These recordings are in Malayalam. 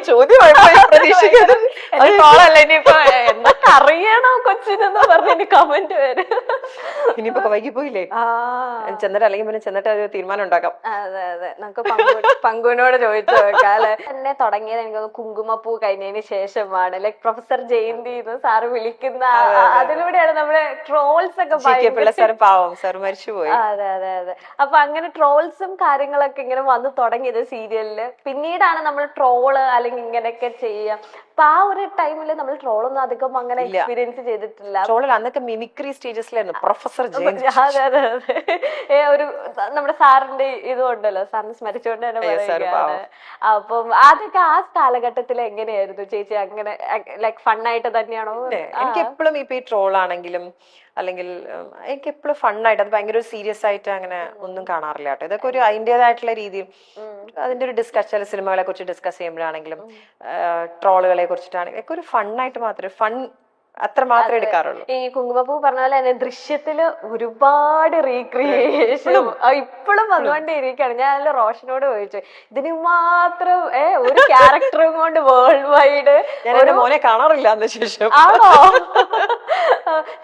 ചോദ്യമായി പ്രതീക്ഷിക്കുന്നത് ഇനിയിപ്പോ എന്തൊക്കെ അറിയണോ കൊച്ചിനെന്ന് പറഞ്ഞ കമന്റ് വരും. ഇനിയിപ്പോ വൈകി പോയില്ലേ, ചെന്നിട്ട് അല്ലെങ്കിൽ പിന്നെ ചെന്നിട്ട് ഒരു തീരുമാനം ഉണ്ടാക്കാം. അതെ അതെ, നമുക്ക് പങ്കുവിനോട് ചോദിച്ചു നോക്കാം അല്ലെ. എന്നെ തുടങ്ങിയത് എനിക്ക് കുങ്കുമപ്പൂ കഴിഞ്ഞതിന് ശേഷമാണ്. ലൈക് പ്രൊഫസർ ജയന്തി സാറ് വിളിക്കുന്ന അതിലൂടെയാണ് നമ്മുടെ ട്രോൾസ് ഒക്കെ പാവം സാർ മരിച്ചുപോയി. അതെ അതെ അതെ. അപ്പൊ അങ്ങനെ ട്രോൾസും കാര്യങ്ങളൊക്കെ ഇങ്ങനെ വന്നു തുടങ്ങിയത് സീരിയലില്. പിന്നീടാണ് നമ്മൾ ട്രോള് അല്ലെങ്കിൽ ഇങ്ങനെയൊക്കെ ചെയ്യാം. അപ്പൊ ആ ഒരു ടൈമില് നമ്മൾ ട്രോളൊന്നും അധികം അങ്ങനെ എക്സ്പീരിയൻസ് ചെയ്തിട്ടില്ല. ട്രോളിൽ അന്നൊക്കെ മിമിക്രി സ്റ്റേജസിലായിരുന്നു പ്രൊഫസർ ജയന്തി. അതെ അതെ അതെ. ഒരു നമ്മുടെ സാറിന്റെ ഇതുണ്ടല്ലോ, സാറിന് സ്മരിച്ചുകൊണ്ട് തന്നെ പറയുകയാണ്. അപ്പം അതൊക്കെ ആ കാലഘട്ടത്തിൽ എങ്ങനെയായിരുന്നു ചേച്ചി? അങ്ങനെ ലൈക് ഫണ്ണായിട്ട് തന്നെയാണോ? എനിക്ക് എപ്പോഴും ഇപ്പൊ ഈ ട്രോൾ ആണെങ്കിലും അല്ലെങ്കിൽ എനിക്ക് എപ്പോഴും ഫണ്ണായിട്ട്, അത് ഭയങ്കര സീരിയസ് ആയിട്ട് അങ്ങനെ ഒന്നും കാണാറില്ല കേട്ടോ. ഇതൊക്കെ ഒരു അതിൻ്റെതായിട്ടുള്ള രീതിയിൽ അതിന്റെ ഒരു ഡിസ്കസ്, ചില സിനിമകളെ കുറിച്ച് ഡിസ്കസ് ചെയ്യുമ്പോഴാണെങ്കിലും ട്രോളുകളെ കുറിച്ചിട്ടാണെങ്കിലും ഒക്കെ ഒരു ഫണ്ണായിട്ട് മാത്രമേ അത്ര മാത്രമേ എടുക്കാറുള്ളൂ. ഈ കുങ്കുമപ്പൂ പറഞ്ഞ പോലെ തന്നെ ദൃശ്യത്തില് ഒരുപാട് റീക്രിയേഷൻ ഇപ്പോഴും വന്നുകൊണ്ടേയിരിക്കുകയാണ്. ഞാൻ റോഷനോട് ചോദിച്ചു, ഇതിന് മാത്രം ഒരു ക്യാരക്ടറും കൊണ്ട് വേൾഡ് വൈഡ് ഞാൻ മോനെ കാണാറില്ല അതിന് ശേഷം. ആണോ?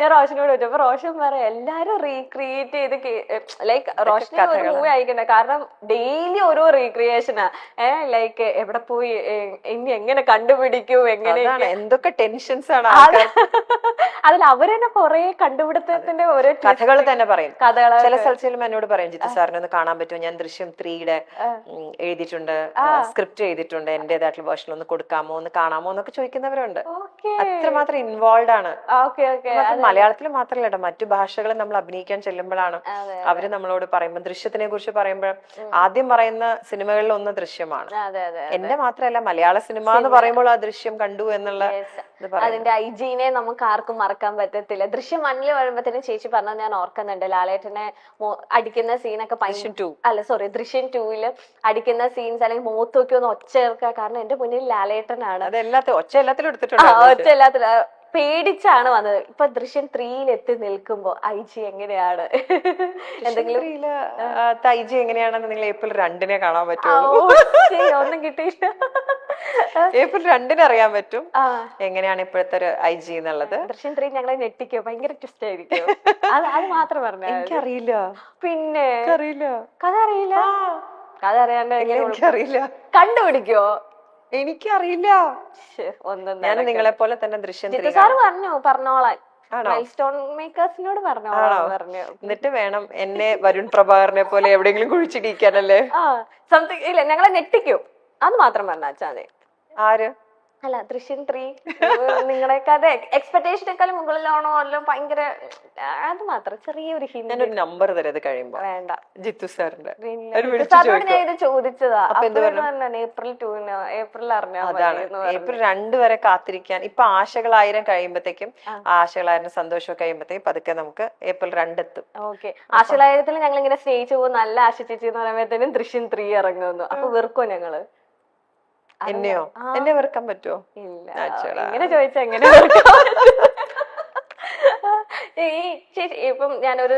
ഞാൻ റോഷനോട് ചോദിച്ചു. അപ്പൊ റോഷൻ പറയാം എല്ലാരും റീക്രിയേറ്റ് ചെയ്ത് ലൈക്ക് റോഷനെ ഒരു മൂവി അയക്കണ്ടേ, കാരണം ഡെയിലി ഓരോ റീക്രിയേഷനാ. ലൈക്ക് എവിടെ പോയി, ഇനി എങ്ങനെ കണ്ടുപിടിക്കും, എങ്ങനെ എന്തൊക്കെ ടെൻഷൻസ് ആണ്. അതിൽ അവര് തന്നെ കൊറേ കണ്ടുപിടുത്തത്തിന്റെ ഓരോ കഥകൾ തന്നെ പറയും. ചില സ്ഥലത്തിലും എന്നോട് പറയും, ജിത്തു സാറിനെ ഒന്ന് കാണാൻ പറ്റുമോ, ഞാൻ ദൃശ്യം 3 എഴുതിയിട്ടുണ്ട്, സ്ക്രിപ്റ്റ് ചെയ്തിട്ടുണ്ട്, എന്റേതായിട്ടുള്ള വേർഷൻ ഒന്ന് കൊടുക്കാമോ, ഒന്ന് കാണാമോ എന്നൊക്കെ ചോദിക്കുന്നവരുണ്ട്. അത്രമാത്രം ഇൻവോൾവ് ആണ്. മലയാളത്തിൽ മാത്രമല്ല കേട്ടോ, മറ്റു ഭാഷകളും നമ്മൾ അഭിനയിക്കാൻ ചെല്ലുമ്പോഴാണ് അവര് നമ്മളോട് പറയുമ്പോൾ, ദൃശ്യത്തിനെ കുറിച്ച് പറയുമ്പോൾ ആദ്യം പറയുന്ന സിനിമകളിൽ ഒന്ന് ദൃശ്യമാണ്. എന്റെ മാത്രമല്ല, മലയാള സിനിമ എന്ന് പറയുമ്പോൾ ആ ദൃശ്യം കണ്ടു എന്നുള്ള അതിന്റെ ഐജീനെ നമുക്ക് ആർക്കും മറക്കാൻ പറ്റത്തില്ല. ദൃശ്യം 1 വരുമ്പോഴത്തേനും ചേച്ചി പറഞ്ഞത് ഞാൻ ഓർക്കുന്നുണ്ട്. ലാലേട്ടനെ അടിക്കുന്ന സീനൊക്കെ ദൃശ്യം 2 അടിക്കുന്ന സീൻസ് അല്ലെങ്കിൽ മുഖത്തൊക്കെ ഒന്ന് ഒച്ച ചേർക്കുക. കാരണം എന്റെ മുന്നിൽ ലാലേട്ടനാണ്. ഒച്ച എല്ലാത്തിലും പേടിച്ചാണ് വന്നത്. ഇപ്പൊ ദൃശ്യം 3 എത്തി നിൽക്കുമ്പോ ഐജി എങ്ങനെയാണ്? എന്തെങ്കിലും ഐജി എങ്ങനെയാണെന്ന് നിങ്ങൾ ഏപ്രിൽ 2 കാണാൻ പറ്റുമോ? ഒന്നും കിട്ടിയില്ല. ഏപ്രിൽ 2 അറിയാൻ പറ്റും എങ്ങനെയാണ് ഇപ്പോഴത്തെ ഒരു ഐജി എന്നുള്ളത്. ദൃശ്യം 3 ഞങ്ങളെ ഞെട്ടിക്കോ, ഭയങ്കര ട്വിസ്റ്റ് ആയിരിക്കും. അത് മാത്രം പറഞ്ഞു. എനിക്കറിയില്ല. പിന്നെ അറിയില്ല, കഥ അറിയില്ല. കഥ അറിയാണ്ട് എനിക്കറിയില്ല. കണ്ടുപിടിക്കോ? എനിക്കറിയില്ല. ഞാൻ നിങ്ങളെ പോലെ തന്നെ ദൃശ്യം സാറ് പറഞ്ഞോളാൻ മൈൽസ്റ്റോൺ മേക്കേഴ്സിനോട് പറഞ്ഞു. എന്നിട്ട് വേണം എന്നെ വരുൺ പ്രഭാകരനെ പോലെ എവിടെയെങ്കിലും കുഴിച്ചിടിക്കാനല്ലേ? സംതിങ് ഇല്ല, ഞങ്ങളെ ഞെട്ടിക്കും. അത് മാത്രം പറഞ്ഞാൽ ആര്? അല്ല, ദൃശ്യം 3 നിങ്ങളെയൊക്കെ അത് എക്സ്പെക്ടേഷനേക്കാളും മുകളിലാണോ അല്ലോ? ഭയങ്കര അത് മാത്രം ചെറിയൊരു ഹിന്റ്. നമ്പർ തരാം അത് കഴിയുമ്പോ. വേണ്ട, ജിത്തു സാറിന്റെ സാറിനോട് ഞാൻ ഇത് ചോദിച്ചതാ. ഏപ്രിൽ അറിഞ്ഞാൽ ഏപ്രിൽ 2 വരെ കാത്തിരിക്കാൻ. ഇപ്പൊ ആശകൾ 1000 കഴിയുമ്പോഴത്തേക്കും, ആശകൾ 1000 സന്തോഷം കഴിയുമ്പോഴത്തേക്കും പതുക്കെ നമുക്ക് ഏപ്രിൽ 2 എത്തും. ഓക്കെ. ആശകളായിരത്തിൽ ഞങ്ങൾ ഇങ്ങനെ സ്നേഹിച്ചു പോകും, നല്ല ആശിച്ചേച്ചി എന്ന് പറയുമ്പോഴത്തേനും ദൃശ്യം 3 ഇറങ്ങുന്നു. അപ്പൊ വെറുക്കോ ഞങ്ങള്? എന്നെയോ? എന്നെ വെറുക്കാൻ പറ്റുമോ? ഇല്ല. എങ്ങനെ ചോദിച്ചാ എങ്ങനെ? ചേച്ചി ഇപ്പം ഞാനൊരു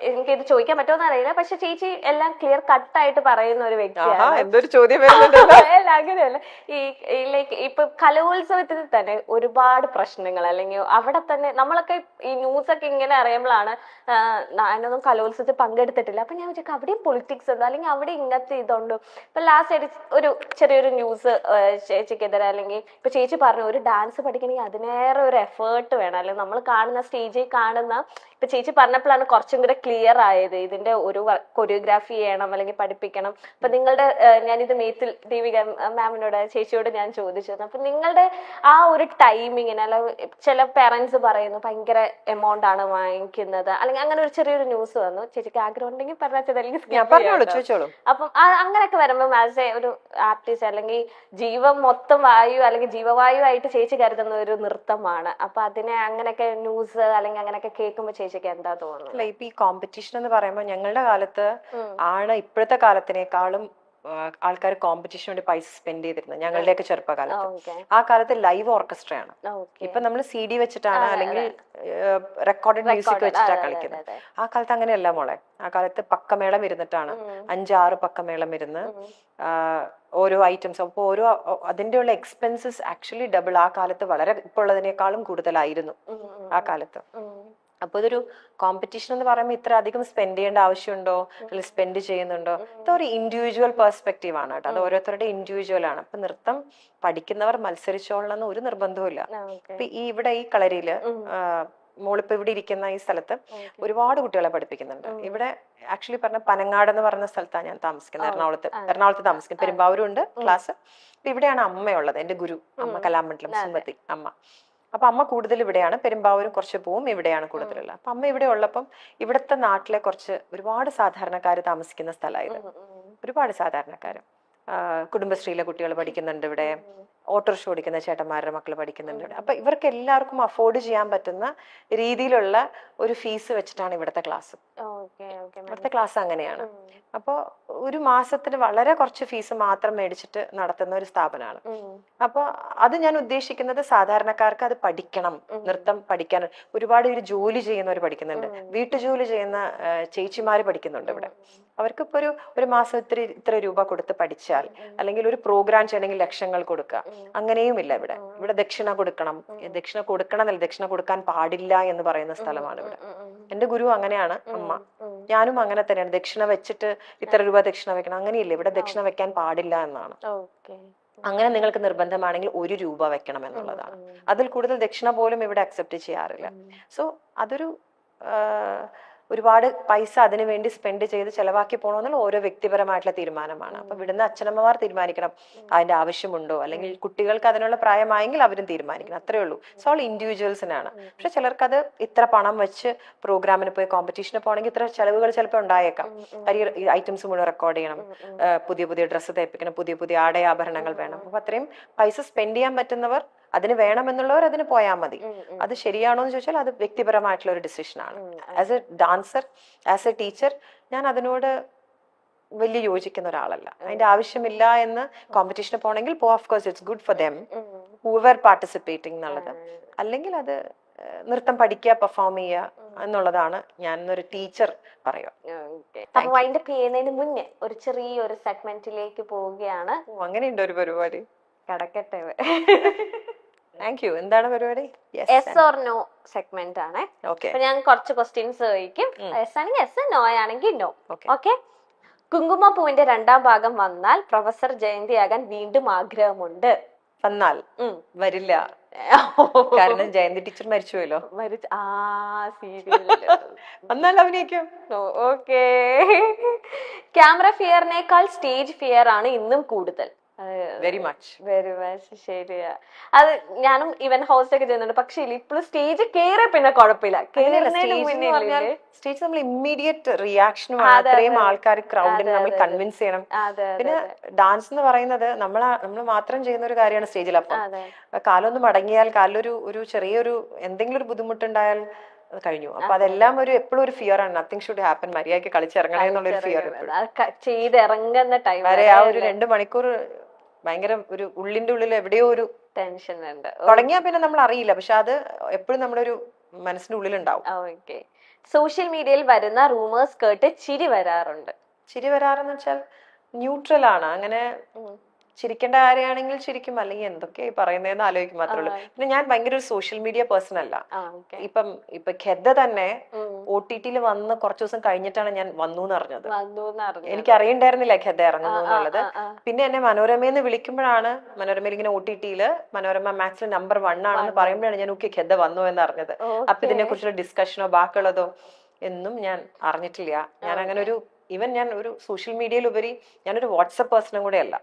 എനിക്കിത് ചോദിക്കാൻ പറ്റുമെന്ന് അറിയില്ല, പക്ഷെ ചേച്ചി എല്ലാം ക്ലിയർ കട്ടായിട്ട് പറയുന്ന ഒരു വ്യക്തിയാണ്. എന്തൊരു ചോദ്യം? അല്ല, അങ്ങനെയല്ല. ലൈക്ക് ഇപ്പൊ കലോത്സവത്തിൽ തന്നെ ഒരുപാട് പ്രശ്നങ്ങൾ, അല്ലെങ്കിൽ അവിടെ തന്നെ നമ്മളൊക്കെ ഈ ന്യൂസൊക്കെ ഇങ്ങനെ അറിയുമ്പോഴാണ് ഞാനൊന്നും കലോത്സവത്തിൽ പങ്കെടുത്തിട്ടില്ല. അപ്പൊ ഞാൻ വിചാരിക്കും അവിടെയും പൊളിറ്റിക്സ് ഉണ്ടോ, അല്ലെങ്കിൽ അവിടെ ഇങ്ങനത്തെ ഇതുണ്ടോ. ഇപ്പൊ ലാസ്റ്റ് ഒരു ചെറിയൊരു ന്യൂസ് ചേച്ചിക്കെതിരെ, അല്ലെങ്കിൽ ഇപ്പൊ ചേച്ചി പറഞ്ഞു ഒരു ഡാൻസ് പഠിക്കണമെങ്കിൽ അതിനേറെ ഒരു എഫേർട്ട് വേണം, അല്ലെങ്കിൽ നമ്മൾ കാണുന്ന സ്റ്റേജിൽ കാണുന്ന. ഇപ്പൊ ചേച്ചി പറഞ്ഞപ്പോഴാണ് കുറച്ചും കൂടെ ക്ലിയർ ആയത്. ഇതിന്റെ ഒരു കൊറിയോഗ്രാഫി ചെയ്യണം അല്ലെങ്കിൽ പഠിപ്പിക്കണം. അപ്പൊ നിങ്ങളുടെ ഞാനിത് മേത്തിൽ ദേവിക മാമിനോട് ചേച്ചിയോട് ഞാൻ ചോദിച്ചത്. അപ്പൊ നിങ്ങളുടെ ആ ഒരു ടൈമിങ്ങിന്, അല്ല ചില പേരൻസ് പറയുന്നു ഭയങ്കര എമൗണ്ട് ആണ് വാങ്ങിക്കുന്നത്, അല്ലെങ്കിൽ അങ്ങനെ ഒരു ചെറിയൊരു ന്യൂസ് വന്നു. ചേച്ചിക്ക് ആഗ്രഹം ഉണ്ടെങ്കിൽ പറഞ്ഞാൽ, അല്ലെങ്കിൽ അപ്പം അങ്ങനെയൊക്കെ വരുമ്പോൾ ആസ് എ ഒരു ആർട്ടിസ്റ്റ്, അല്ലെങ്കിൽ ജീവൻ മൊത്തം വായു അല്ലെങ്കിൽ ജീവവായു ആയിട്ട് ചേച്ചി കരുതുന്ന ഒരു നൃത്തമാണ്. അപ്പൊ അതിനെ അങ്ങനെയൊക്കെ ന്യൂസ് അല്ലെങ്കിൽ അങ്ങനെയൊക്കെ കേൾക്കുമ്പോൾ ചേച്ചിക്ക് എന്താ തോന്നുന്നത്? ഇപ്പൊ ഈ കോമ്പറ്റീഷൻ എന്ന് പറയുമ്പോൾ ഞങ്ങളുടെ കാലത്ത് ആണ് ഇപ്പോഴത്തെ കാലത്തിനേക്കാളും ആൾക്കാർ കോമ്പറ്റീഷന് വേണ്ടി പൈസ സ്പെൻഡ് ചെയ്തിരുന്നത് ഞങ്ങളുടെയൊക്കെ ചെറുപ്പകാലത്ത്. ഓക്കെ ആ കാലത്ത് ലൈവ് ഓർക്കസ്ട്രയാണ്. ഓക്കെ ഇപ്പൊ നമ്മൾ CD വെച്ചിട്ടാണ് അല്ലെങ്കിൽ റെക്കോർഡഡ് മ്യൂസിക് വെച്ചിട്ടാണ് കളിക്കുന്നത്. ആ കാലത്ത് അങ്ങനെയല്ല മോളെ. ആ കാലത്ത് പക്കമേളം ഇരുന്നിട്ടാണ്, 5-6 പക്കമേളം ഇരുന്ന് ഓരോ ഐറ്റംസ്. അപ്പോൾ ഓരോ അതിൻ്റെ ഉള്ള എക്സ്പെൻസസ് ആക്ച്വലി ഡബിൾ. ആ കാലത്ത് വളരെ ഇപ്പോൾ ഉള്ളതിനേക്കാളും കൂടുതലായിരുന്നു ആ കാലത്ത്. അപ്പൊ ഇതൊരു കോമ്പറ്റീഷൻ എന്ന് പറയുമ്പോൾ ഇത്ര അധികം സ്പെൻഡ് ചെയ്യേണ്ട ആവശ്യമുണ്ടോ, അല്ലെങ്കിൽ സ്പെൻഡ് ചെയ്യുന്നുണ്ടോ? ഇതൊരു ഇൻഡിവിജ്വൽ പെർസ്പെക്റ്റീവ് ആണ് കേട്ടോ. അത് ഓരോരുത്തരുടെ ഇൻഡിവിജ്വൽ ആണ്. അപ്പൊ നൃത്തം പഠിക്കുന്നവർ മത്സരിച്ചോളണമെന്ന് ഒരു നിർബന്ധവും ഇല്ല. ഇപ്പൊ ഇവിടെ ഈ കളരിയില് മോളിപ്പോ ഇവിടെ ഇരിക്കുന്ന ഈ സ്ഥലത്ത് ഒരുപാട് കുട്ടികളെ പഠിപ്പിക്കുന്നുണ്ട്. ഇവിടെ ആക്ച്വലി പറഞ്ഞ പനങ്ങാട് എന്ന് പറയുന്ന സ്ഥലത്താണ് ഞാൻ താമസിക്കുന്നത്. എറണാകുളത്ത് താമസിക്കുന്നത്. പെരുമ്പാവൂരും ഉണ്ട് ക്ലാസ്. അപ്പൊ ഇവിടെയാണ് അമ്മയുള്ളത്, എന്റെ ഗുരു അമ്മ കലാമണ്ഡലം സുമതി അമ്മ. അപ്പൊ അമ്മ കൂടുതൽ ഇവിടെയാണ്. പെരുമ്പാവൂരും കുറച്ച് പോവും, ഇവിടെയാണ് കൂടുതലുള്ളത്. അപ്പൊ അമ്മ ഇവിടെ ഉള്ളപ്പം ഇവിടുത്തെ നാട്ടിലെ ഒരുപാട് സാധാരണക്കാർ താമസിക്കുന്ന സ്ഥലമായത്. ഒരുപാട് സാധാരണക്കാര്, കുടുംബശ്രീയിലെ കുട്ടികൾ പഠിക്കുന്നുണ്ട് ഇവിടെ, ഓട്ടോറിക്ഷ ഓടിക്കുന്ന ചേട്ടന്മാരുടെ മക്കൾ പഠിക്കുന്നുണ്ട് ഇവിടെ. അപ്പൊ ഇവർക്ക് എല്ലാവർക്കും അഫോർഡ് ചെയ്യാൻ പറ്റുന്ന രീതിയിലുള്ള ഒരു ഫീസ് വെച്ചിട്ടാണ് ഇവിടുത്തെ ക്ലാസ്. ഇവിടുത്തെ ക്ലാസ് അങ്ങനെയാണ്. അപ്പോൾ ഒരു മാസത്തിന് വളരെ കുറച്ച് ഫീസ് മാത്രം മേടിച്ചിട്ട് നടത്തുന്ന ഒരു സ്ഥാപനമാണ്. അപ്പൊ അത് ഞാൻ ഉദ്ദേശിക്കുന്നത് സാധാരണക്കാർക്ക് അത് പഠിക്കണം, നൃത്തം പഠിക്കാൻ. ഒരുപാട് പേര് ജോലി ചെയ്യുന്നവർ പഠിക്കുന്നുണ്ട്, വീട്ടുജോലി ചെയ്യുന്ന ചേച്ചിമാര് പഠിക്കുന്നുണ്ട് ഇവിടെ. അവർക്ക് ഇപ്പൊ ഒരു മാസം ഇത്ര രൂപ കൊടുത്ത് പഠിച്ചാൽ, അല്ലെങ്കിൽ ഒരു പ്രോഗ്രാം ചെയ്യണമെങ്കിൽ ലക്ഷങ്ങൾ കൊടുക്കുക, അങ്ങനെയും ഇല്ല ഇവിടെ. ഇവിടെ ദക്ഷിണ കൊടുക്കണം എന്നല്ല, ദക്ഷിണ കൊടുക്കാൻ പാടില്ല എന്ന് പറയുന്ന സ്ഥലമാണ് ഇവിടെ. എന്റെ ഗുരു അങ്ങനെയാണ്, അമ്മ. ഞാനും അങ്ങനെ തന്നെയാണ്. ദക്ഷിണ വെച്ചിട്ട് ഇത്ര രൂപ ദക്ഷിണ വെക്കണം, അങ്ങനെയില്ല. ഇവിടെ ദക്ഷിണ വെക്കാൻ പാടില്ല എന്നാണ്. അങ്ങനെ നിങ്ങൾക്ക് നിർബന്ധമാണെങ്കിൽ 1 രൂപ വെക്കണം എന്നുള്ളതാണ്. അതിൽ കൂടുതൽ ദക്ഷിണ പോലും ഇവിടെ അക്സെപ്റ്റ് ചെയ്യാറില്ല. സോ അതൊരു ഒരുപാട് പൈസ അതിനു വേണ്ടി സ്പെൻഡ് ചെയ്ത് ചെലവാക്കി പോകണമെന്നുള്ള ഓരോ വ്യക്തിപരമായിട്ടുള്ള തീരുമാനമാണ്. അപ്പൊ ഇവിടുന്ന് അച്ഛനമ്മമാർ തീരുമാനിക്കണം അതിന്റെ ആവശ്യമുണ്ടോ, അല്ലെങ്കിൽ കുട്ടികൾക്ക് അതിനുള്ള പ്രായമായെങ്കിൽ അവരും തീരുമാനിക്കണം. അത്രേ ഉള്ളൂ. സോ ഓൾ ഇൻഡിവിജ്വൽസിനാണ്. പക്ഷെ ചിലർക്ക് അത് ഇത്ര പണം വെച്ച് പ്രോഗ്രാമിന് പോയി കോമ്പറ്റീഷന് പോകണമെങ്കിൽ ഇത്ര ചെലവുകൾ ചിലപ്പോൾ ഉണ്ടായേക്കാം. ഈ ഐറ്റംസ് മുഴുവൻ റെക്കോർഡ് ചെയ്യണം, പുതിയ ഡ്രസ്സ് തയ്പ്പിക്കണം, പുതിയ ആടയാഭരണങ്ങൾ വേണം. അപ്പൊ അത്രയും പൈസ സ്പെൻഡ് ചെയ്യാൻ പറ്റുന്നവർ അതിന് വേണമെന്നുള്ളവർ അതിന് പോയാൽ മതി. അത് ശരിയാണോ എന്ന് ചോദിച്ചാൽ അത് വ്യക്തിപരമായിട്ടുള്ള ഒരു ഡിസിഷനാണ്. As a dancer, as a teacher, ഞാൻ അതിനോട് വലിയ യോജിക്കുന്ന ഒരാളല്ല. അതിന്റെ ആവശ്യമില്ല എന്ന് കോമ്പറ്റീഷന് പോകണമെങ്കിൽ of course it's good for them Hoover participating എന്നുള്ളത്. അല്ലെങ്കിൽ അത് നൃത്തം പഠിക്കുക, പെർഫോം ചെയ്യുക എന്നുള്ളതാണ് ഞാൻ ഒരു ടീച്ചർ പറയുക. അപ്പൊ വൈൻഡപ്പ് ചെയ്യുന്നതിന് മുന്നേ ഒരു ചെറിയൊരു സെഗ്മെന്റിലേക്ക് പോവുകയാണ്. അങ്ങനെയുണ്ട് ഒരു പരിപാടി. കടക്കട്ടെ. Thank you. എന്താണ് പരിപാടി? യെസ് ഓർ നോ സെഗ്മെന്റ് ആണ്. അപ്പൊ ഞാൻ കുറച്ച് ക്വസ്റ്റ്യൻസ് ചോദിക്കും. യെസ് ആണെങ്കിൽ യെസ്, നോ ആണെങ്കിൽ നോ. ഓക്കെ. കുങ്കുമപ്പൂവിന്റെ 2ാം ഭാഗം വന്നാൽ പ്രൊഫസർ ജയന്തിയാകാൻ വീണ്ടും ആഗ്രഹമുണ്ട്. വന്നാൽ വരില്ല, കാരണം ജയന്തി ടീച്ചർ മരിച്ചുപോയല്ലോ. വന്നാൽ അഭിനയിക്കും. ഓക്കെ. ക്യാമറ ഫിയറിനേക്കാൾ സ്റ്റേജ് ഫിയർ ആണ് ഇന്നും കൂടുതൽ. വെരി മച്ച് ശരിയാ. അത് ഞാനും ഇവന്റ് ഹോസ്റ്റ് ഒക്കെ ചെയ്യുന്നുണ്ട്. പക്ഷെ ഇപ്പോഴും സ്റ്റേജ് കേറിയ പിന്നെ കുഴപ്പമില്ല. സ്റ്റേജ് നമ്മൾ ഇമ്മീഡിയറ്റ് റിയാക്ഷൻ, അത്രയും ആൾക്കാർ ക്രൗഡിനെ നമ്മൾ കൺവിൻസ് ചെയ്യണം. പിന്നെ ഡാൻസ് എന്ന് പറയുന്നത് നമ്മൾ മാത്രം ചെയ്യുന്ന ഒരു കാര്യമാണ് സ്റ്റേജിൽ. അപ്പം കാലൊന്ന് മടങ്ങിയാൽ, കാലിലൊരു ചെറിയൊരു എന്തെങ്കിലും ഒരു ബുദ്ധിമുട്ടുണ്ടായാൽ കഴിഞ്ഞു. അപ്പൊ അതെല്ലാം എപ്പോഴും ഒരു ഫിയർ ആണ്. Nothing should happen. മര്യാദയ്ക്ക് കളിച്ചിറങ്ങണേ എന്നുള്ളൊരു ഫിയർ ചെയ്തിറങ്ങുന്ന ടൈം വരെ ആ ഒരു 2 മണിക്കൂർ ഭയങ്കര ഒരു ഉള്ളിന്റെ ഉള്ളിൽ എവിടെയോ ഒരു ടെൻഷൻ ഉണ്ട്. തുടങ്ങിയാ പിന്നെ നമ്മൾ അറിയില്ല, പക്ഷെ അത് എപ്പോഴും നമ്മുടെ ഒരു മനസ്സിന്റെ ഉള്ളിലുണ്ടാവും. ഓക്കെ. സോഷ്യൽ മീഡിയയിൽ വരുന്ന റൂമേഴ്സ് കേട്ട് ചിരി വരാറുണ്ട്. ചിരി വരാറെന്ന് വെച്ചാൽ ന്യൂട്രൽ ആണ്. അങ്ങനെ ചിരിക്കേണ്ട കാര്യമാണെങ്കിൽ ചിരിക്കും, അല്ലെങ്കിൽ എന്തൊക്കെയാ പറയുന്നതെന്ന് ആലോചിക്കും മാത്രമേ ഉള്ളൂ. പിന്നെ ഞാൻ ഭയങ്കര ഒരു സോഷ്യൽ മീഡിയ പേഴ്സൺ അല്ല. ഇപ്പൊ ഖെദ്ദ തന്നെ OTT വന്ന് കുറച്ചു ദിവസം കഴിഞ്ഞിട്ടാണ് ഞാൻ വന്നു എന്ന് അറിഞ്ഞത്. എനിക്ക് അറിയണ്ടായിരുന്നില്ല ഖെദ്ദ ഇറങ്ങുന്നു എന്നുള്ളത്. പിന്നെ എന്നെ മനോരമയെന്ന് വിളിക്കുമ്പോഴാണ്, മനോരമയിൽ ഇങ്ങനെ OTT മനോരമ മാക്സിൽ നമ്പർ 1 ആണെന്ന് പറയുമ്പോഴാണ് ഞാൻ ഖെദ്ദ വന്നു എന്ന് അറിഞ്ഞത്. അപ്പൊ ഇതിനെ കുറിച്ചുള്ള ഡിസ്കഷനോ ബാക്കിയുള്ളതോ എന്നും ഞാൻ അറിഞ്ഞിട്ടില്ല. ഞാൻ അങ്ങനെ ഞാൻ ഒരു സോഷ്യൽ മീഡിയയിലുപരി ഞാനൊരു വാട്സപ്പ് പേഴ്സണും കൂടെ അല്ല.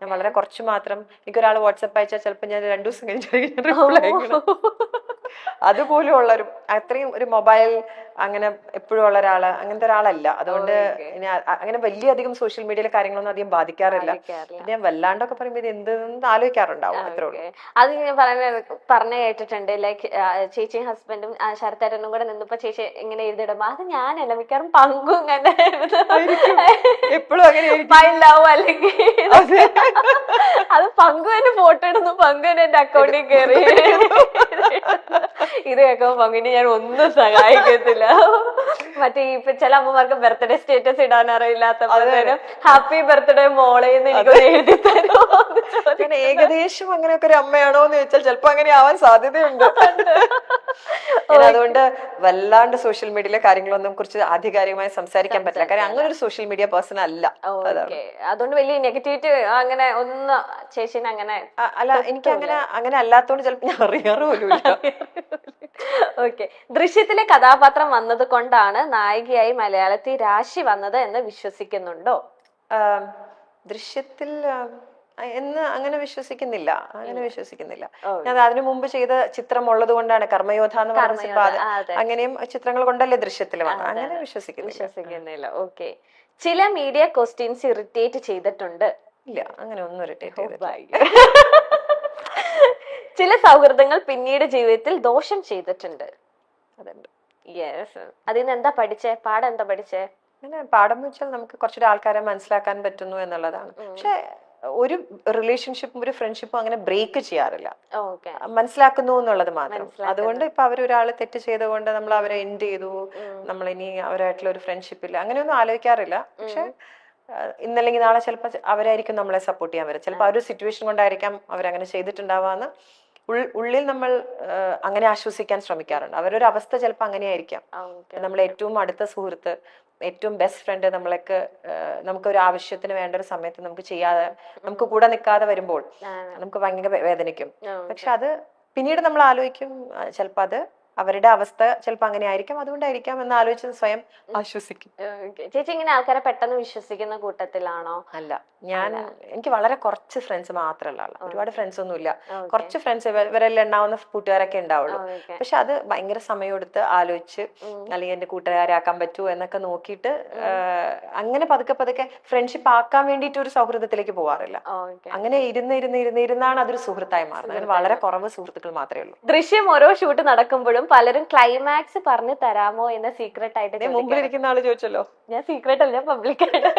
ഞാൻ വളരെ കുറച്ച് മാത്രം. എനിക്കൊരാൾ വാട്സപ്പ് അയച്ചാൽ ചിലപ്പോൾ ഞാൻ 2 ദിവസം കഴിഞ്ഞിട്ട് റിപ്ലൈ അതുപോലും ഉള്ളൊരു അത്രയും ഒരു മൊബൈൽ അങ്ങനെ എപ്പോഴും ഉള്ള ഒരാള് അങ്ങനത്തെ ഒരാളല്ല. അതുകൊണ്ട് ഇനി അങ്ങനെ വലിയധികം സോഷ്യൽ മീഡിയയിലെ കാര്യങ്ങളൊന്നും അധികം ബാധിക്കാറില്ല. പിന്നെ വല്ലാണ്ടൊക്കെ പറയുമ്പോൾ ഇത് എന്തെന്ന് ആലോചിക്കാറുണ്ടാവും, അത്രേ ഉള്ളൂ. അത് ഞാൻ പറഞ്ഞു കേട്ടിട്ടുണ്ട്. ലൈക്ക് ചേച്ചിയും ഹസ്ബൻഡും ശരത്തേട്ടനും കൂടെ നിന്നപ്പോ ചേച്ചി ഇങ്ങനെ എഴുതിയിടുമ്പോ അത് ഞാനല്ല മിക്കവാറും പങ്കും ഇങ്ങനെ എപ്പോഴും അങ്ങനെ മൈൻഡാവും. അല്ലെങ്കിൽ അത് പങ്കു തന്നെ ഫോട്ടോ ഇടുന്നു, പങ്കു തന്നെ എന്റെ അക്കൗണ്ടിൽ കയറി ഇത് കേൾക്കുമ്പോ പങ്കിന് ഞാൻ ഒന്നും സഹായിക്കത്തില്ല. മറ്റേ ഇപ്പൊ ചില അമ്മമാർക്ക് ബർത്ത്ഡേ സ്റ്റേറ്റസ് ഇടാൻ അറിയില്ലാത്തപ്പോഴത്തേനും ഹാപ്പി ബർത്ത്ഡേ മോളേന്ന് എനിക്ക് എഴുതി തരുമോ. ഏകദേശം അങ്ങനെയൊക്കെ ഒരു അമ്മയാണോ എന്ന് ചോദിച്ചാൽ ചിലപ്പോ അങ്ങനെ ആവാൻ സാധ്യതയുണ്ട്. അതുകൊണ്ട് വല്ലാണ്ട് സോഷ്യൽ മീഡിയയിലെ കാര്യങ്ങളൊന്നും കുറിച്ച് ആധികാരികമായി സംസാരിക്കാൻ പറ്റില്ല. കാര്യം അങ്ങനെ ഒരു സോഷ്യൽ മീഡിയ പേഴ്സൺ അല്ല. അതുകൊണ്ട് വലിയ നെഗറ്റിവിറ്റി അങ്ങനെ ഒന്ന് ചേച്ചിന് അങ്ങനെ അല്ല, എനിക്ക് അങ്ങനെ അല്ലാത്തോണ്ട് ചിലപ്പോ ഞാൻ അറിയാറ് പോലും ഇല്ല. ഓക്കെ. ദൃശ്യത്തിലെ കഥാപാത്രം വന്നത് കൊണ്ടാണ് നായികയായി മലയാളത്തിൽ രാശി വന്നത് എന്ന് വിശ്വസിക്കുന്നുണ്ടോ? ദൃശ്യത്തിൽ എന്ന് അങ്ങനെ വിശ്വസിക്കുന്നില്ല. ഞാൻ അതിനു മുമ്പ് ചെയ്ത ചിത്രം ഉള്ളത് കൊണ്ടാണ്, കർമ്മയോധ എന്ന് പറഞ്ഞ അങ്ങനെയും ചിത്രങ്ങൾ കൊണ്ടല്ലേ ദൃശ്യത്തിൽ വന്നത്. അങ്ങനെ വിശ്വസിക്കുന്നില്ല. ഓക്കെ. ചില മീഡിയ ക്വസ്റ്റ്യൻസ് ഇറിറ്റേറ്റ് ചെയ്തിട്ടുണ്ട്? ഇല്ല, അങ്ങനെ ഒന്നും ഇറിറ്റേറ്റ് ചെയ്തിട്ടില്ല. ചില സൗഹൃദങ്ങൾ പിന്നീട് ജീവിതത്തിൽ ദോഷം ചെയ്തിട്ടുണ്ട്? അതുണ്ട്. യെസ്. അതിന് എന്താ പഠിച്ചേ? പാഠം എന്താ പഠിച്ചേ? അങ്ങനെ പാഠം എന്ന് വെച്ചാൽ നമുക്ക് കുറച്ചുകൂടി ആൾക്കാരെ മനസ്സിലാക്കാൻ പറ്റുന്നു എന്നുള്ളതാണ്. പക്ഷെ ഒരു റിലേഷൻഷിപ്പും ഒരു ഫ്രണ്ട്ഷിപ്പും അങ്ങനെ ബ്രേക്ക് ചെയ്യാറില്ല, മനസ്സിലാക്കുന്നു എന്നുള്ളത് മാത്രം. അതുകൊണ്ട് ഇപ്പൊ അവരൊരാള് തെറ്റ് ചെയ്തുകൊണ്ട് നമ്മൾ അവരെ എൻഡ് ചെയ്തു, നമ്മൾ ഇനി അവരായിട്ടുള്ള ഒരു ഫ്രണ്ട്ഷിപ്പ് ഇല്ല, അങ്ങനെയൊന്നും ആലോചിക്കാറില്ല. പക്ഷെ ഇന്നല്ലെങ്കിൽ നാളെ ചിലപ്പോൾ അവരായിരിക്കും നമ്മളെ സപ്പോർട്ട് ചെയ്യാൻ വരും. ചിലപ്പോൾ ആ ഒരു സിറ്റുവേഷൻ കൊണ്ടായിരിക്കാം അവരങ്ങനെ ചെയ്തിട്ടുണ്ടാവാന്ന് ഉള്ളിൽ നമ്മൾ അങ്ങനെ ആശ്വസിക്കാൻ ശ്രമിക്കാറുണ്ട്. അവരൊരു അവസ്ഥ ചിലപ്പോൾ അങ്ങനെയായിരിക്കാം. നമ്മൾ ഏറ്റവും അടുത്ത സുഹൃത്ത്, ഏറ്റവും ബെസ്റ്റ് ഫ്രണ്ട് നമുക്കൊരു ആവശ്യത്തിന് വേണ്ട ഒരു സമയത്ത് നമുക്ക് ചെയ്യാതെ, നമുക്ക് കൂടെ നിൽക്കാതെ വരുമ്പോൾ നമുക്ക് ഭയങ്കര വേദനിക്കും. പക്ഷെ അത് പിന്നീട് നമ്മൾ ആലോചിക്കും, ചിലപ്പോൾ അത് അവരുടെ അവസ്ഥ ചിലപ്പോൾ അങ്ങനെ ആയിരിക്കാം, അതുകൊണ്ടായിരിക്കാം എന്ന് ആലോചിച്ച് സ്വയം ആശ്വസിക്കും. ചേച്ചി ഇങ്ങനെ ആൾക്കാരെ പെട്ടെന്ന് വിശ്വസിക്കുന്ന കൂട്ടത്തിലാണോ? അല്ല, എനിക്ക് വളരെ കുറച്ച് ഫ്രണ്ട്സ് മാത്രമല്ല, ഒരുപാട് ഫ്രണ്ട്സ് ഒന്നും ഇല്ല. കുറച്ച് ഫ്രണ്ട്സ് ഇവരെല്ലാം എണ്ണാവുന്ന കൂട്ടുകാരൊക്കെ ഉണ്ടാവുള്ളൂ. പക്ഷെ അത് ഭയങ്കര സമയമെടുത്ത് ആലോചിച്ച്, അല്ലെങ്കിൽ എന്റെ കൂട്ടുകാരാക്കാൻ പറ്റുമോ എന്നൊക്കെ നോക്കിയിട്ട് അങ്ങനെ പതുക്കെ ഫ്രണ്ട്ഷിപ്പ് ആക്കാൻ വേണ്ടിയിട്ട് ഒരു സൗഹൃദത്തിലേക്ക് പോവാറില്ല. അങ്ങനെ ഇരുന്നാണ് അതൊരു സുഹൃത്തായി മാറുന്നത്. അങ്ങനെ വളരെ കുറവ് സുഹൃത്തുക്കൾ മാത്രമേ ഉള്ളൂ. ദൃശ്യം ഓരോ ഷൂട്ട് നടക്കുമ്പോഴും പലരും ക്ലൈമാക്സ് പറഞ്ഞു തരാമോ എന്ന് സീക്രട്ട് ആയിട്ട് മുമ്പിലിരിക്കുന്ന ആള് ചോദിച്ചല്ലോ. ഞാൻ സീക്രട്ട് അല്ല, പബ്ലിക് ആയിട്ട്.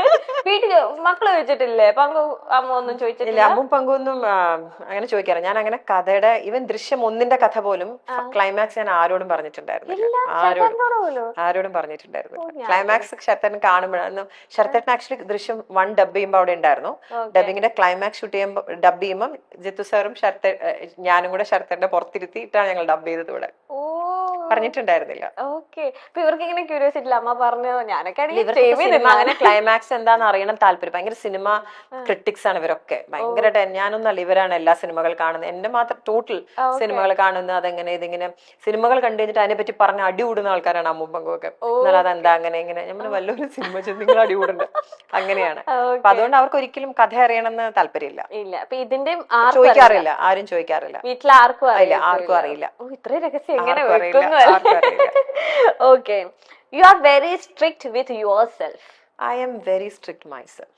വീട്ടില് മക്കള് ചോദിച്ചിട്ടില്ലേ? പങ്കു അമ്മ ഒന്നും ചോദിച്ചിട്ടില്ല? അമ്മും പങ്കൊന്നും അങ്ങനെ ചോദിക്കാറ്. ഞാൻ അങ്ങനെ കഥയുടെ ഈവൻ ദൃശ്യം 1 കഥ പോലും ക്ലൈമാക്സ് ഞാൻ ആരോടും പറഞ്ഞിട്ടുണ്ടായിരുന്നില്ല. ആരോടും പറഞ്ഞിട്ടില്ലായിരുന്നു. ക്ലൈമാക്സ് ശരത്തേട്ടൻ കാണുമ്പോഴാണ്. ശരത്തേട്ടൻ ആക്ച്വലി ദൃശ്യം 1 ഡബ് ചെയ്യുമ്പോൾ അവിടെ ഉണ്ടായിരുന്നു. ഡബിങ്ങിന്റെ ക്ലൈമാക്സ് ഷൂട്ട് ചെയ്യുമ്പോൾ ഡബ് ചെയ്യുമ്പോൾ ജിത്തു സാറും ഞാനും കൂടെ ശരത്തേട്ടന്റെ പുറത്തിരുത്തിയിട്ടാണ് ഞങ്ങൾ ഡബ് ചെയ്തത്. ഇവിടെ പറഞ്ഞിട്ടുണ്ടായിരുന്നില്ല. ഓക്കെ. ഇവർക്ക് ഇങ്ങനെ ക്യൂരിയോസിറ്റി അമ്മ പറഞ്ഞു. ഞാനൊക്കെ അങ്ങനെ ക്ലൈമാക്സ് എന്താന്ന് അറിയണം താല്പര്യം. ഭയങ്കര സിനിമ ക്രിട്ടിക്സ് ആണ് ഇവരൊക്കെ. ഭയങ്കര ഞാനൊന്നല്ല, ഇവരാണ് എല്ലാ സിനിമകൾ കാണുന്നത്. എന്റെ മാത്രം ടോട്ടൽ സിനിമകൾ കാണുന്നത്. അതെങ്ങനെ ഇതിങ്ങനെ സിനിമകൾ കണ്ടു കഴിഞ്ഞിട്ട് അതിനെ പറ്റി പറഞ്ഞ് അടി കൂടുന്ന ആൾക്കാരാണ് അമ്മും പങ്കുമൊക്കെ. എന്നാൽ അതെന്താ അങ്ങനെ ഇങ്ങനെ നമ്മൾ വല്ലൊരു സിനിമ നിങ്ങൾ അടി കൂടുന്നുണ്ട്, അങ്ങനെയാണ്. അപ്പൊ അതുകൊണ്ട് അവർക്ക് ഒരിക്കലും കഥ അറിയണമെന്ന് താല്പര്യമില്ല. ഇതിന്റെ ചോദിക്കാറില്ല, ആരും ചോദിക്കാറില്ല. വീട്ടിൽ ആർക്കും അറിയില്ല. ഇത്രയും രഹസ്യം എങ്ങനെ വെക്കുന്നു? Okay. You are very strict with yourself. I am very strict myself.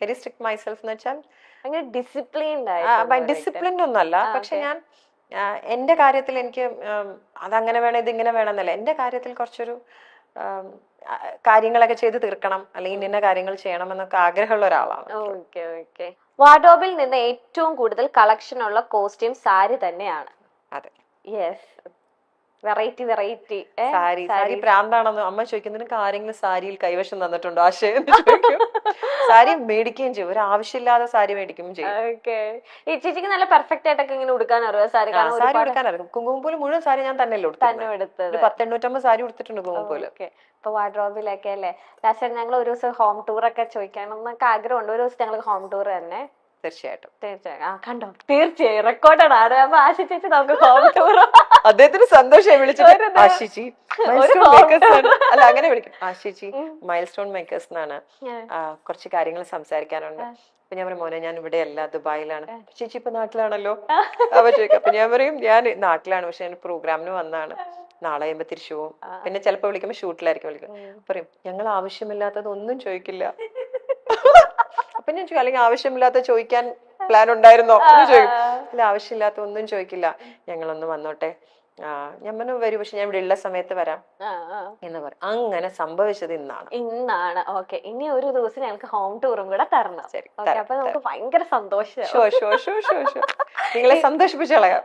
Very strict myself എന്ന് വെച്ചാൽ അങ്ങനെ ഡിസിപ്ലിൻഡ് ഡിസിപ്ലിൻഡ് ഒന്നല്ല. പക്ഷെ ഞാൻ എന്റെ കാര്യത്തിൽ എനിക്ക് അതങ്ങനെ വേണം ഇതിങ്ങനെ വേണം എന്നല്ല. എന്റെ കാര്യത്തിൽ കുറച്ചൊരു കാര്യങ്ങളൊക്കെ ചെയ്ത് തീർക്കണം, അല്ലെങ്കിൽ ഇന്ന കാര്യങ്ങൾ ചെയ്യണം എന്നൊക്കെ ആഗ്രഹമുള്ള ഒരാളാണ്. വാർഡ്രോബിൽ നിന്ന് ഏറ്റവും കൂടുതൽ കളക്ഷൻ ഉള്ള കോസ്റ്റ്യൂം സാരി തന്നെയാണ്. അതെ. യെസ്. വെറൈറ്റി സാരി പ്രാന്താണെന്ന് അമ്മ ചോദിക്കുന്നതിന് ആരെങ്കിലും സാരിയിൽ കൈവശം തന്നിട്ടുണ്ടോ ആശയം? സാരി മേടിക്കുകയും ചെയ്യും, ഒരു ആവശ്യമില്ലാതെ സാരി മേടിക്കുകയും ചെയ്യും. ഈ ചേച്ചിക്ക് നല്ല പെർഫെക്റ്റ് ആയിട്ടൊക്കെ ഇങ്ങനെ ഉടുക്കാൻ അറിയാം. സാരി ഉടുക്കാൻ അറിയാം. കുങ്കുമപ്പൂല് മുഴുവൻ സാരി ഞാൻ തന്നെ എടുത്തത്. 850 സാരി ഉടുത്തിട്ടുണ്ട് കുങ്കുമപ്പൂല്. ഇപ്പൊ വാർഡ്രോബിലൊക്കെ അല്ലേ. ലാസ്റ്റ് ഞങ്ങൾ ഒരു ദിവസം ഹോം ടൂർ ഒക്കെ ചോദിക്കാനൊന്നൊക്കെ ആഗ്രഹമുണ്ട്. ഒരു ദിവസം ഞങ്ങൾ ഹോം ടൂർ തന്നെ. തീർച്ചയായിട്ടും. കണ്ടോ? തീർച്ചയായും റെക്കോർഡാണ്. ആശിച്ചു നമുക്ക് ഹോം ടൂർ അദ്ദേഹത്തിന് സന്തോഷമായി വിളിച്ചിട്ട് ആശിച്ചി മൈൽ സ്റ്റോൺ മേക്കേഴ്സ് ആണ്. അല്ല അങ്ങനെ വിളിക്കും, ആശിച്ചി മൈൽ സ്റ്റോൺ മേക്കേഴ്സ് എന്നാണ്, കുറച്ച് കാര്യങ്ങൾ സംസാരിക്കാനുണ്ട്. അപ്പൊ ഞാൻ പറയും, മോനെ ഞാൻ ഇവിടെ അല്ല, ദുബായിലാണ്. ചേച്ചി ഇപ്പൊ നാട്ടിലാണല്ലോ. അവ ചോദിക്കും. അപ്പൊ ഞാൻ പറയും, ഞാൻ നാട്ടിലാണ്, പക്ഷെ ഞാൻ പ്രോഗ്രാമിന് വന്നാണ്, നാളെ കഴിയുമ്പോ തിരിച്ചു പോകും. പിന്നെ ചിലപ്പോ വിളിക്കുമ്പോ ഷൂട്ടിലായിരിക്കും വിളിക്കും. പറയും, ഞങ്ങൾ ആവശ്യമില്ലാത്തത് ഒന്നും ചോദിക്കില്ല. അപ്പൊ ഞാൻ ചോദിക്കും, അല്ലെങ്കിൽ ആവശ്യമില്ലാത്ത ചോദിക്കാൻ പ്ലാൻ ഉണ്ടായിരുന്നോ എന്ന് ചോദിക്കും. അല്ല, ആവശ്യമില്ലാത്ത ഒന്നും ചോദിക്കില്ല, ഞങ്ങളൊന്ന് വന്നോട്ടെ, ഞാൻ പറഞ്ഞു വരൂ, പക്ഷെ ഞാൻ ഇവിടെ ഉള്ള സമയത്ത് വരാം എന്ന് പറയും. അങ്ങനെ സംഭവിച്ചത് ഇന്നാണ്. ഓക്കെ, ഇനി ഒരു ദിവസം ഞങ്ങൾക്ക് ഹോം ടൂറും കൂടെ തരണം. ശരി, അപ്പൊ നമുക്ക് ഭയങ്കര സന്തോഷം. നിങ്ങളെ സന്തോഷിപ്പിച്ചളയാം.